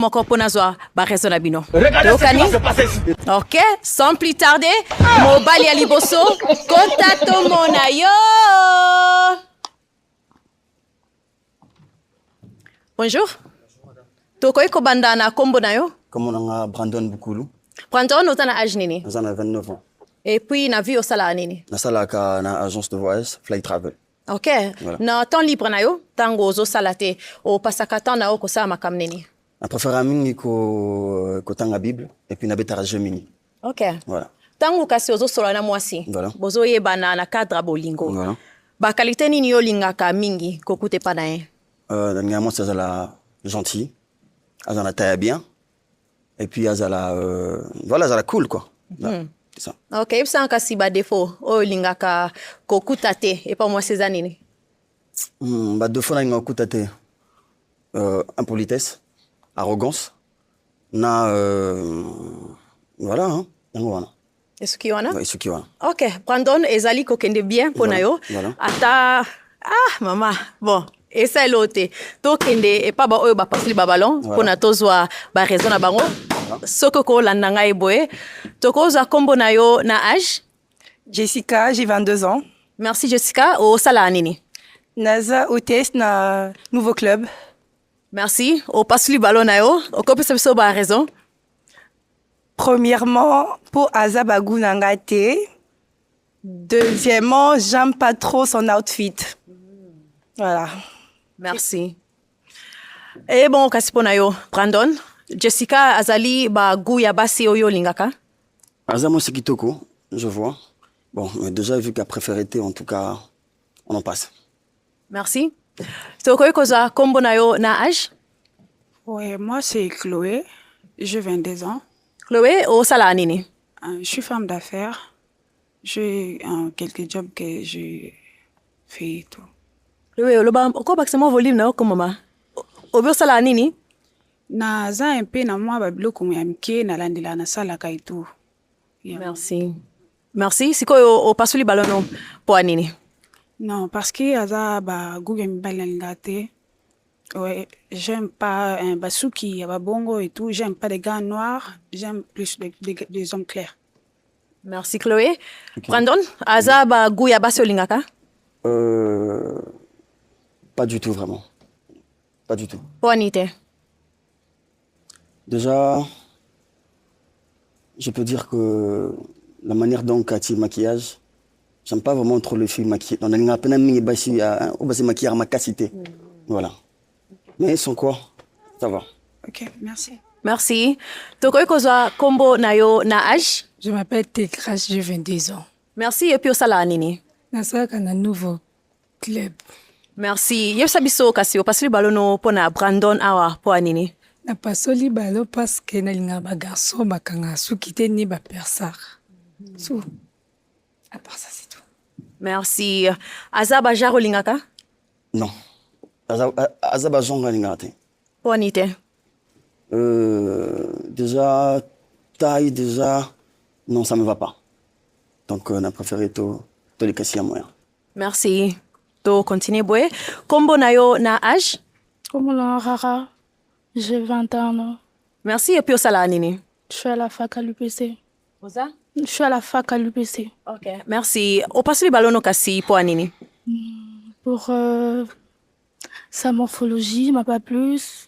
Moko ponazwa ba raison na bino. Ok, sans plus tarder, mobali ya liboso, kontato mona yo. Bonjour. Toko iko banda na kombo na yo? Comme on a Brandon Bukulu. Brandon otana âge nini? On a 29 ans. Et puis na vie au sala nini? Na sala ka na agence de voyage Fly Travel. Ok. Voilà. Na temps libre na yo, tango ozo salate o pasaka temps na yo ko sa makam nini? Je préfère mingi ko tanga Bible et puis na betara mini. Ok. Voilà. Tango kasi ozo solo na mwasi. Voilà. Bozo yeba na cadre bolingo. Voilà. Ba qualité nini yo lingaka mingi ko kute pa na ye? Dernièrement c'est la gentil, azana taille bien et puis azala voilà, azala cool quoi. Voilà. C'est ça. Ok, et ça kasi ba défaut o lingaka ko kutate et pas moi ces années. Ba défaut na nga kutate impolitesse, arrogance. Na voilà hein. Voilà. Est-ce qu'il y en a? Oui, ce qui va. Ok, Brandon ezali ko kende bien pona yo. Voilà. Ata maman. Bon, et ça l'autre. To kende et pas ba oyo ba passer ba ballon pona tozwa ba raison na bango. Soko ko landa ngai boye. Toko za kombo na yo na âge? Jessica, j'ai 22 ans. Merci Jessica. O sala nini? Naza hôtesse na nouveau club. Merci. O passer ballon na yo. O ko pesa biso ba raison? Premièrement, pour Azabagou Nangate. Deuxièmement, j'aime pas trop son outfit. Voilà. Merci. Et bon, kasi pona yo, Brandon. Jessica azali ba guya basi oyo lingaka? Azamo Sekitoko, je vois. Bon, mais déjà vu qu'à préférité, en tout cas, on en passe. Merci. Toko koza kombo na yo na âge? Ouais, moi c'est Chloé, j'ai 22 ans. Chloé, o sala nini? Je suis femme d'affaires. J'ai quelques jobs que j'ai fait et tout. Chloé, oloba ko bakisema volume na yo ko mama. Obi sala nini? Naza un peu na moi babiloko ya mike na landela na salaka et tout. Yeah. Merci. Merci. Siko o pasuli balono po nini? Non, parce que aza ba guga mibali ngate. Ouais, j'aime pas un basuki ya bongo et tout, j'aime pas des gars noirs, j'aime plus des hommes clairs. Merci Chloé. Okay. Brandon, aza ba guya basi olingaka? Pas du tout vraiment. Pas du tout. Po anite. Déjà, je peux dire que la manière dont Cathy maquillage, j'aime pas vraiment trop les filles maquillées. On a une peine à m'y bâcher à maquiller à ma capacité. Voilà. Mais ils sont quoi? Ça va. Ok, merci. Merci. Toko koza kombo na yo na âge? Je m'appelle Tekras, j'ai 22 ans. Merci et puis osala nini? Nasaka na nouveau club. Merci. Yebisa biso kasi o pasuli balono pona Brandon awa po nini? Na pasoli balo parce que na linga ba garçon bakanga suki te ni ba persar. So. À part ça c'est tout. Merci. Azaba jaro lingaka? Non. Azaba jonga lingate. Po anite. Déjà, taille, déjà, non, ça me va pas. Donc, on a préféré tous les cassis à moyen. Merci. To continue boy. Kombo na yo na âge? Comme la rara, j'ai 20 ans. Merci et puis osala nini? Je suis à la fac à l'UPC. Oza? Je suis à la fac à l'UPC. Ok. Merci. O pasuli balono kasi po nini? Pour sa morphologie, m'a pas plus.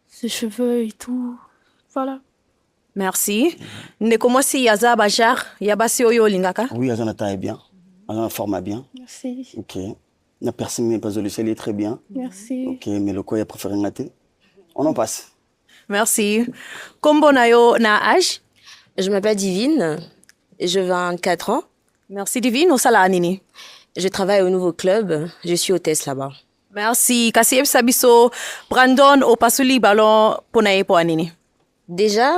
Ses cheveux et tout. Voilà. Merci. Ndeko mwasi azaba jar ya basi oyo lingaka? Oui, Azana taille bien. Azana format bien. Merci. Ok. La personne n'est pas le ciel est très bien. Merci. Ok, mais le quoi, il a préféré ngate. On en passe. Merci. Kombo na yo na âge? Je m'appelle Divine, j'ai 24 ans. Merci Divine, osala nini? Je travaille au nouveau club, je suis hôtesse là-bas. Merci. Kasi yebisa biso Brandon o pasuli balon pona ye po nini? Déjà,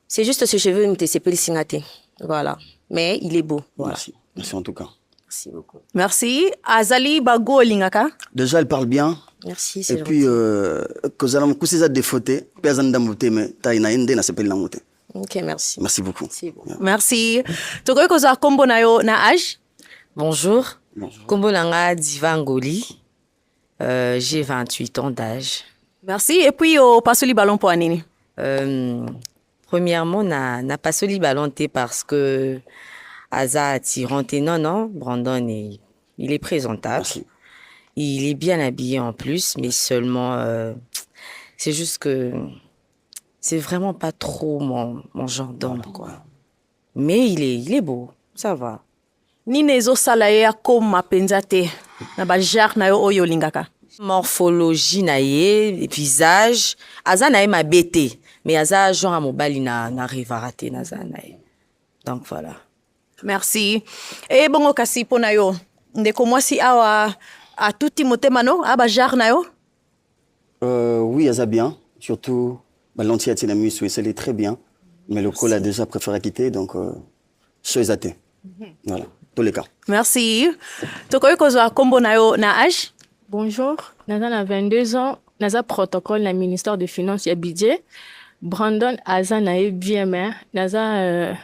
c'est juste ce cheveu qui s'appelle Singate. Voilà. Mais il est beau. Voilà. Merci. Merci en tout cas. Merci beaucoup. Merci. Azali bago lingaka? Déjà, elle parle bien. Merci, c'est Et puis, que vous allez me couper ça défauté. Puis, Azana d'amoté, mais taille na inde na s'appelle l'amoté. Ok, merci. Merci beaucoup. C'est bon. Merci. Toko koza kombo na yo na âge? Bonjour. Bonjour. Kombo nanga Diva Ngoli. J'ai 28 ans d'âge. Merci. Et puis, au passe le ballon pour Anini. Premièrement, n'a pas soli ballon parce que Aza attirant non, Brandon il est présentable. Merci. Il est bien habillé en plus, mais seulement c'est juste que c'est vraiment pas trop mon genre d'homme, quoi. Mais il est beau, ça va. Nini ezo sala ye akoma penza te na ba genre na yo oyo olingaka. Morphologie na ye, visage, Aza na ye mabete, mais Aza genre à mobali na rivarate na za na ye. Donc voilà. Merci. E bongo kasi mpo na yo ndeko mwasi awa atuti motema no aba genre na yo. Oui, Aza bien. Surtout, l'entier Atina Musu, elle est très bien. Mais le col a déjà préféré quitter, donc chose athée. Voilà, tous les cas. Merci. Tokoyo kozwa kombo na yo na âge. Bonjour, Naza a 22 ans. Naza protocole na ministère de Finances et budget. Brandon Aza na bien mais Naza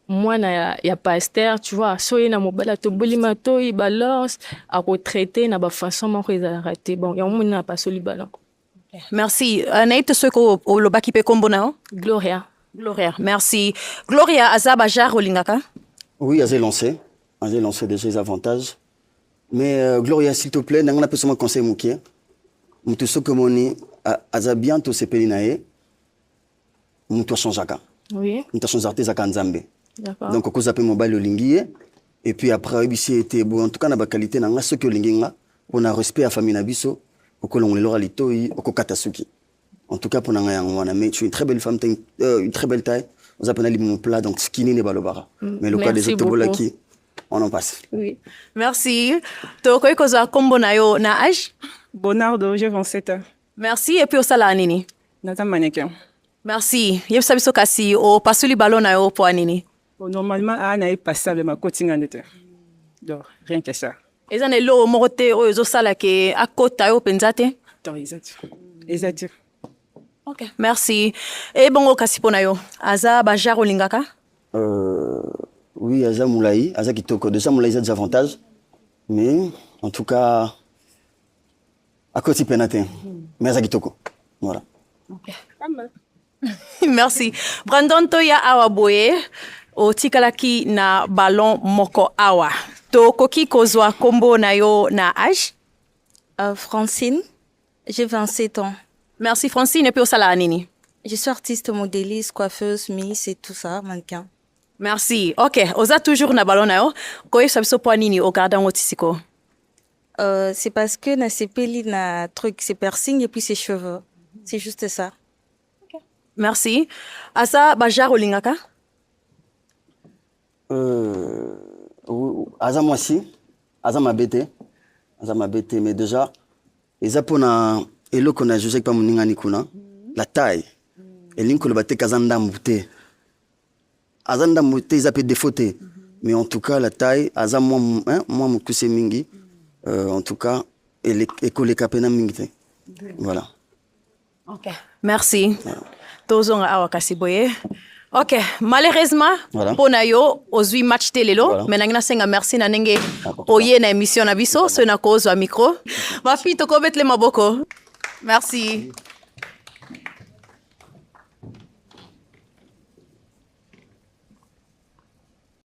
moi na ya pasteur, tu vois, soye na mobala to bolima to i balance à retraiter na ba façon moko raté. Bon, ya mo na pas soli ballon. Merci. Naite soko olobaki pe kombo na yo. Gloria. Gloria. Merci. Gloria aza ba genre olingaka. Oui, Aza lancé. Aza lancé déjà les avantages. Mais Gloria, s'il te plaît, n'a pas seulement conseil mouké. Moutou sokomoni Aza bien to sepeli nae. Moutou changeaka. Oui. Moutou changearte zaka nzambe. D'accord. Donc ko zape mobile olingiye. Et puis après bisi était bon en tout cas na ba qualité na nga soki olinginga on a respect à famille na biso okolongolelo litoi okokatasuki. En tout cas pour nga yango wana mais tu es une très belle femme, une très belle taille. On appelle mon plat donc skinny ne balobara. Mais le cas des autres bolaki on en passe. Oui. Merci. Tokoyo kozwa kombo na yo na âge. Bonardo, j'ai 27 ans. Merci. Et puis osala nini. Nathan mannequin. Merci. Yebisa biso kasi o pasuli ballon na yo po anini. Bon, normalement, Anna est passable ma coaching en été. Donc, rien que ça. Eza ne lo moko te oyo ezosala ke akota yo penza te. Donc, exact. Ok. Merci. E bongo kasi po na yo. Aza ba genre olingaka. Oui, Aza Moulaï, Aza Kitoko. Déjà, Moulaï a des avantages. Mais, en tout cas, à côté Pénaté. Mais Aza Kitoko. Voilà. Ok. Merci. Brandon Toya awa boye. O tikalaki na ballon moko awa. To koki kozwa kombo na yo na âge. Francine, j'ai 27 ans. Merci Francine. Et puis osala nini. Je suis artiste, modéliste, coiffeuse, miss et tout ça, mannequin. Merci. Ok. Oza toujours na ballon na yo. Koye sabiso po nini o garda ngotisiko. C'est parce que na sepeli na truc, c'est piercing et puis ses cheveux. C'est juste ça. Okay. Merci. Asa bajar olingaka. Aza moi si, Aza ma bête, mais déjà, les apona et le qu'on a jugé pas mon ningani kuna, la taille, et l'inko le bate kazanda mouté, Azanda mouté ils appellent défauté, mais en tout cas la taille, Aza moi mon kuse mingi, en tout cas, et les écoles kapena mingi, voilà. Ok, merci. Tozonga awa kasiboye. Ok, malheureusement, voilà. Pour yo, ozui match telelo, voilà. Mais nangina senga merci na nenge oye na émission na biso, ce na cause wa micro. Ma fille toko betle maboko. Merci.